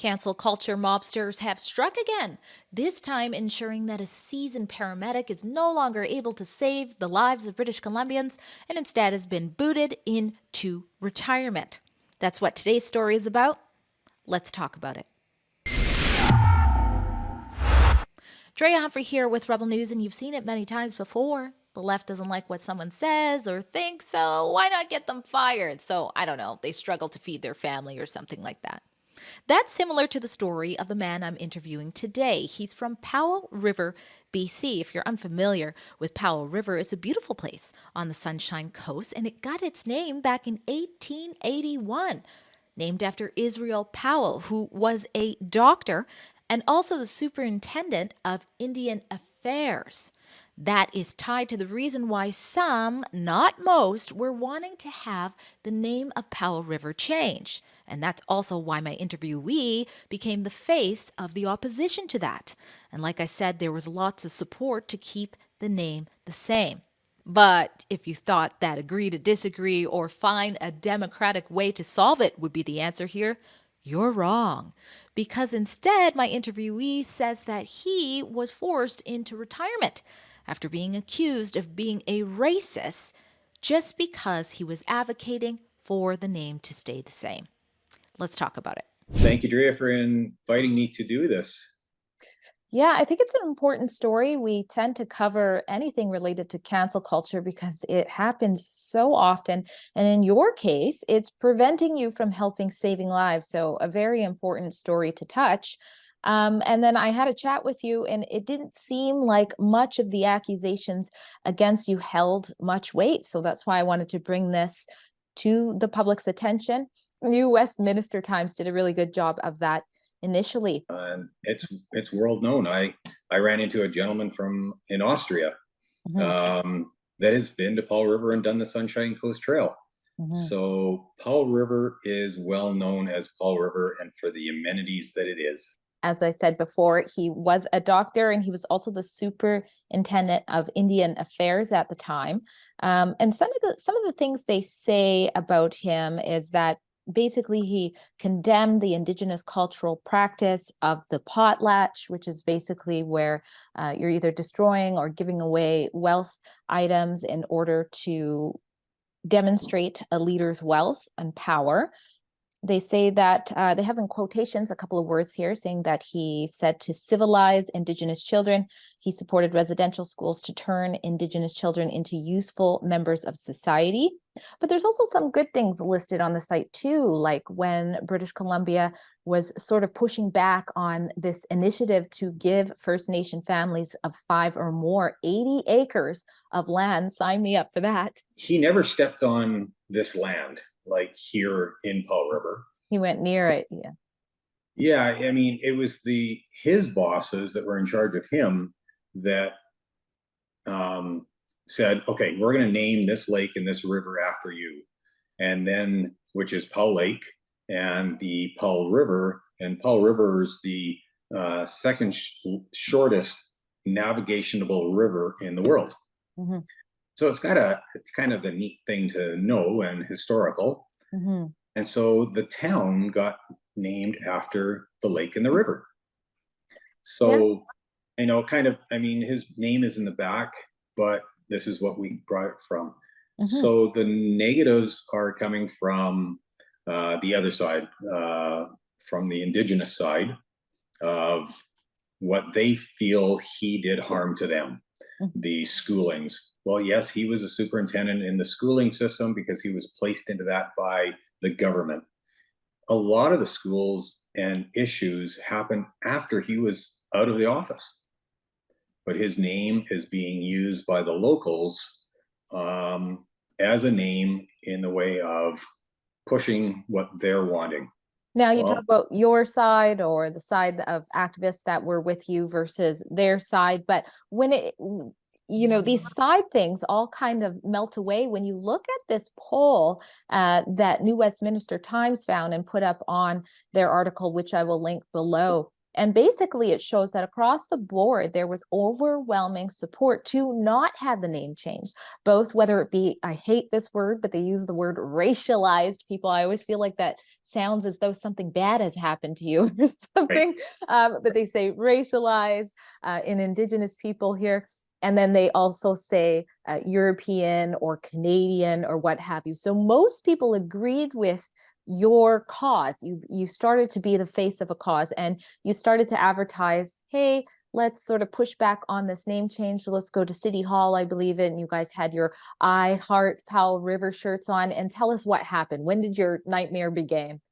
Cancel culture mobsters have struck again, this time ensuring that a seasoned paramedic is no longer able to save the lives of British Columbians and instead has been booted into retirement. That's what today's story is about. Let's talk about it. Drea Humphrey here with Rebel News, and you've seen it many times before. The left doesn't like what someone says or thinks, so why not get them fired? So, I don't know, they struggle to feed their family or something like that. That's similar to the story of the man I'm interviewing today. He's from Powell River, BC. If you're unfamiliar with Powell River, it's a beautiful place on the Sunshine Coast, and it got its name back in 1881, named after Israel Powell, who was a doctor and also the superintendent of Indian Affairs. That is tied to the reason why some, not most, were wanting to have the name of Powell River changed. And that's also why my interviewee became the face of the opposition to that. And like I said, there was lots of support to keep the name the same. But if you thought that agree to disagree or find a democratic way to solve it would be the answer here, you're wrong. Because instead, my interviewee says that he was forced into retirement after being accused of being a racist just because he was advocating for the name to stay the same. Let's talk about it. Thank you, Drea, for inviting me to do this. Yeah, I think it's an important story. We tend to cover anything related to cancel culture because it happens so often. And in your case, it's preventing you from helping saving lives. So, a very important story to touch. And then I had a chat with you, and it didn't seem like much of the accusations against you held much weight. So, that's why I wanted to bring this to the public's attention. New Westminster Times did a really good job of that initially. And it's world known. I ran into a gentleman from in Austria that has been to Powell River and done the Sunshine Coast Trail. So Powell River is well known as Powell River and for the amenities that it is. As I said before, he was a doctor and he was also the superintendent of Indian Affairs at the time. And some of the things they say about him is that basically he condemned the indigenous cultural practice of the potlatch, which is basically where you're either destroying or giving away wealth items in order to demonstrate a leader's wealth and power. They say that they have in quotations a couple of words here saying that he said to civilize Indigenous children. He supported residential schools to turn Indigenous children into useful members of society. But there's also some good things listed on the site too, like when British Columbia was sort of pushing back on this initiative to give First Nation families of 5 or more 80 acres of land. Sign me up for that. He never stepped on this land like here in Powell River. He went near it. Yeah. Yeah, I mean, it was his bosses that were in charge of him that said, okay, we're going to name this lake and this river after you. And then, which is Powell Lake and the Powell River. And Powell River is the second shortest navigational river in the world. So it's kind of a neat thing to know and historical. And so the town got named after the lake and the river. So, I mean, his name is in the back, but this is what we brought it from. So the negatives are coming from the other side, from the indigenous side of what they feel he did harm to them, the schoolings. Well, yes, he was a superintendent in the schooling system because he was placed into that by the government. A lot of the schools and issues happened after he was out of the office. But his name is being used by the locals as a name in the way of pushing what they're wanting. Now you talk about your side or the side of activists that were with you versus their side, but when these side things all kind of melt away when you look at this poll that New Westminster Times found and put up on their article, which I will link below. And basically, it shows that across the board, there was overwhelming support to not have the name changed, both whether it be, I hate this word, but they use the word racialized people. I always feel like that sounds as though something bad has happened to you or something. But they say racialized in Indigenous people here. And then they also say European or Canadian or what have you. So most people agreed with your cause. You started to be the face of a cause, and you started to advertise, hey, let's sort of push back on this name change. Let's go to City Hall, I believe it. And you guys had your I Heart Powell River shirts on. And tell us what happened. When did your nightmare begin?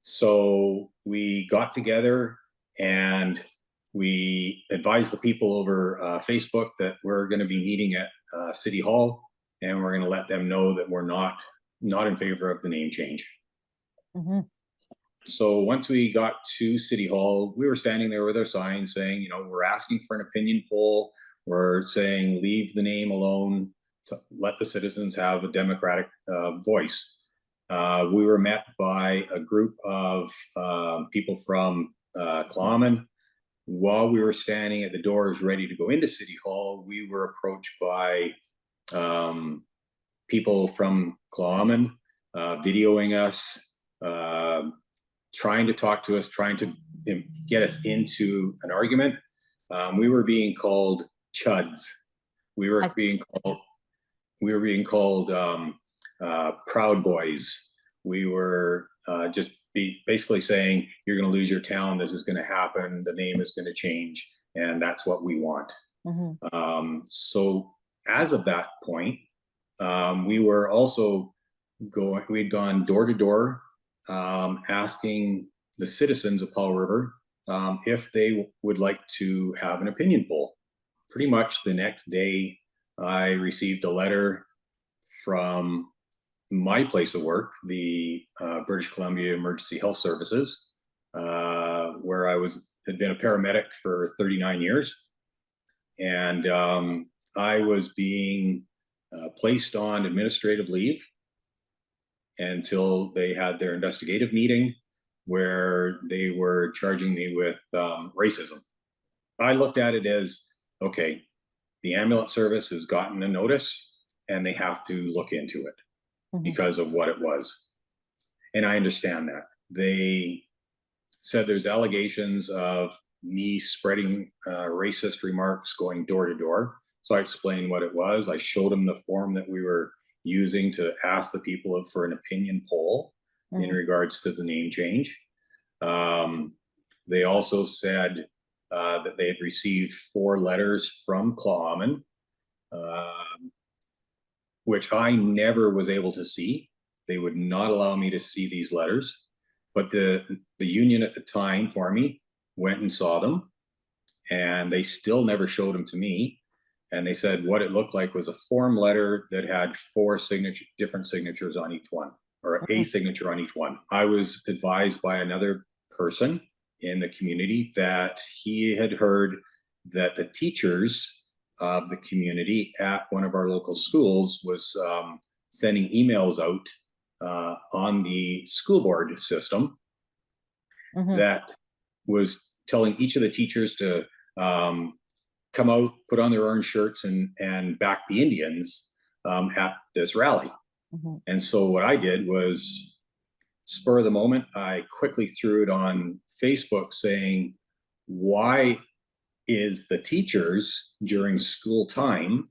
So we got together and we advised the people over Facebook that we're going to be meeting at City Hall, and we're going to let them know that we're not in favor of the name change. Mm-hmm. So once we got to City Hall, we were standing there with our sign saying, we're asking for an opinion poll. We're saying leave the name alone, to let the citizens have a democratic voice. We were met by a group of people from Clawman. While we were standing at the doors ready to go into City Hall, we were approached by people from Clawman videoing us, trying to talk to us, trying to get us into an argument. We were being called chuds. We were being called Proud Boys. We were just basically saying, you're going to lose your town. This is going to happen. The name is going to change. And that's what we want. Mm-hmm. So as of that point, we were also we'd gone door to door, asking the citizens of Powell River if they would like to have an opinion poll. Pretty much the next day, I received a letter from my place of work, the British Columbia Emergency Health Services, where I had been a paramedic for 39 years. And I was being placed on administrative leave until they had their investigative meeting where they were charging me with racism. I looked at it as, okay, the ambulance service has gotten a notice and they have to look into it because of what it was. And I understand that. They said there's allegations of me spreading racist remarks going door to door. So I explained what it was. I showed them the form that we were using to ask the people for an opinion poll in regards to the name change. They also said that they had received 4 letters from Clawman, which I never was able to see. They would not allow me to see these letters, but the union at the time for me went and saw them, and they still never showed them to me. And they said what it looked like was a form letter that had 4 different signatures on each one, or a signature on each one. I was advised by another person in the community that he had heard that the teachers of the community at one of our local schools was sending emails out on the school board system that was telling each of the teachers to come out, put on their orange shirts, and back the Indians at this rally. And so what I did was, spur of the moment, I quickly threw it on Facebook saying, why is the teachers during school time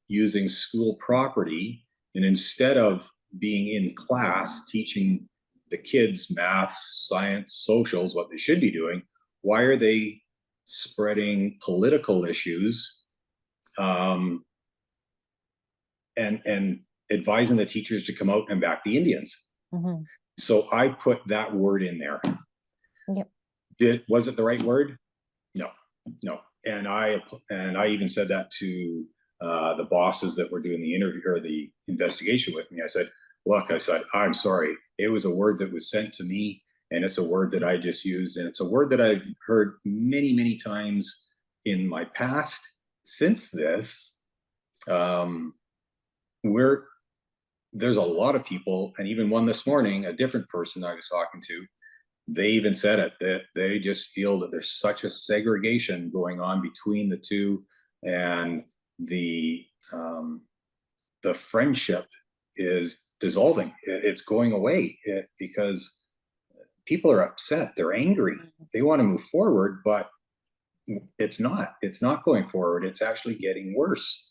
using school property, and instead of being in class teaching the kids math, science, socials, what they should be doing, why are they spreading political issues and advising the teachers to come out and back the Indians? So I put that word in there. Was it the right word? No. And I even said that to the bosses that were doing the interview or the investigation with me. I said, look, I'm sorry. It was a word that was sent to me, and it's a word that I just used. And it's a word that I've heard many, many times in my past since this. There's a lot of people, and even one this morning, a different person I was talking to, they even said it, that they just feel that there's such a segregation going on between the two, and the um, the friendship is dissolving. It's going away because people are upset. They're angry. They want to move forward, but it's not. It's not going forward. It's actually getting worse.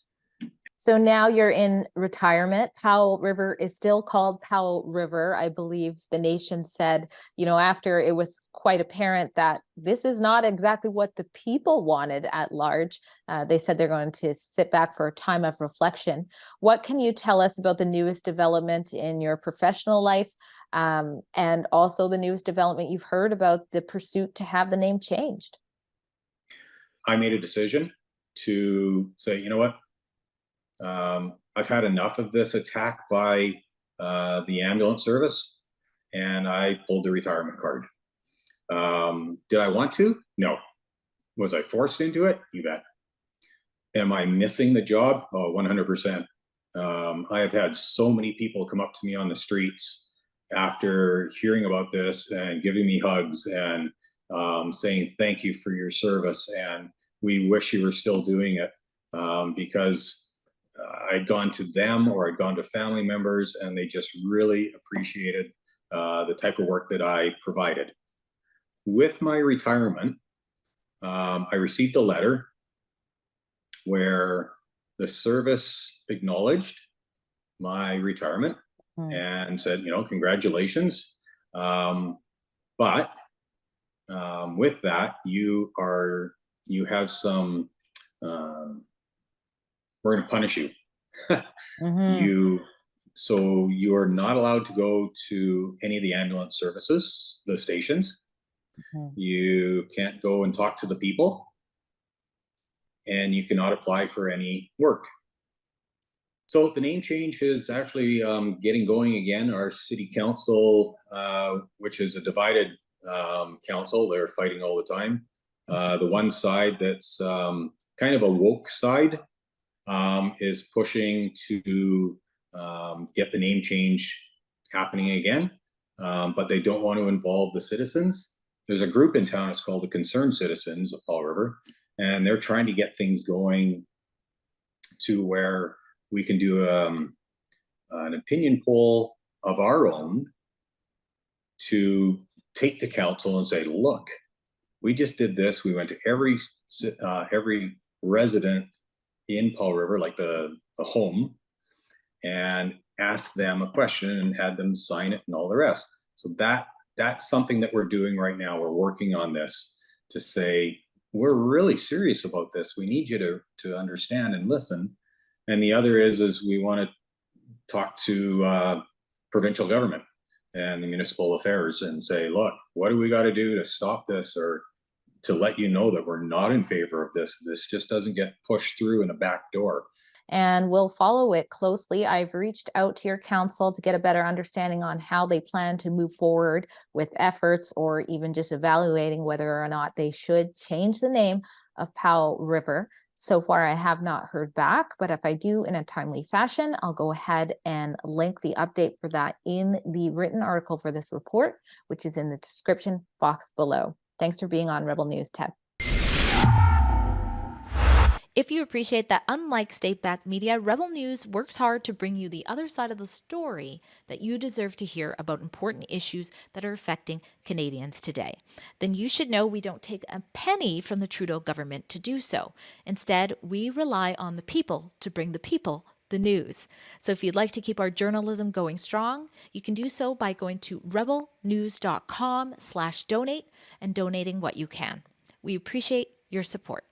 So now you're in retirement. Powell River is still called Powell River. I believe the nation said, after it was quite apparent that this is not exactly what the people wanted at large, they said they're going to sit back for a time of reflection. What can you tell us about the newest development in your professional life, and also the newest development you've heard about the pursuit to have the name changed? I made a decision to say, you know what? I've had enough of this attack by the ambulance service, and I pulled the retirement card. Did I want to? No. Was I forced into it? You bet. Am I missing the job? Oh, 100%. I have had so many people come up to me on the streets after hearing about this and giving me hugs and saying thank you for your service, and we wish you were still doing it, because I'd gone to them or I'd gone to family members, and they just really appreciated the type of work that I provided. With my retirement, I received a letter where the service acknowledged my retirement and said, congratulations. But with that, you have some, we're going to punish you. So you are not allowed to go to any of the ambulance services, the stations. You can't go and talk to the people, and you cannot apply for any work. So the name change is actually getting going again. Our city council, which is a divided council, they're fighting all the time. The one side that's kind of a woke side is pushing to get the name change happening again, but they don't want to involve the citizens. There's a group in town, it's called the Concerned Citizens of Powell River, and they're trying to get things going to where we can do an opinion poll of our own to take to council and say, look, we just did this. We went to every resident in Powell River, like the home, and asked them a question and had them sign it and all the rest. So that's something that we're doing right now. We're working on this to say, we're really serious about this. We need you to understand and listen. And the other is we want to talk to provincial government and the municipal affairs and say, look, what do we got to do to stop this, or to let you know that we're not in favor of this. This just doesn't get pushed through in a back door. And we'll follow it closely. I've reached out to your council to get a better understanding on how they plan to move forward with efforts, or even just evaluating whether or not they should change the name of Powell River. So far, I have not heard back, but if I do in a timely fashion, I'll go ahead and link the update for that in the written article for this report, which is in the description box below. Thanks for being on Rebel News, Ted. If you appreciate that, unlike state-backed media, Rebel News works hard to bring you the other side of the story that you deserve to hear about important issues that are affecting Canadians today. Then you should know we don't take a penny from the Trudeau government to do so. Instead, we rely on the people to bring the people the news. So if you'd like to keep our journalism going strong, you can do so by going to rebelnews.com/donate and donating what you can. We appreciate your support.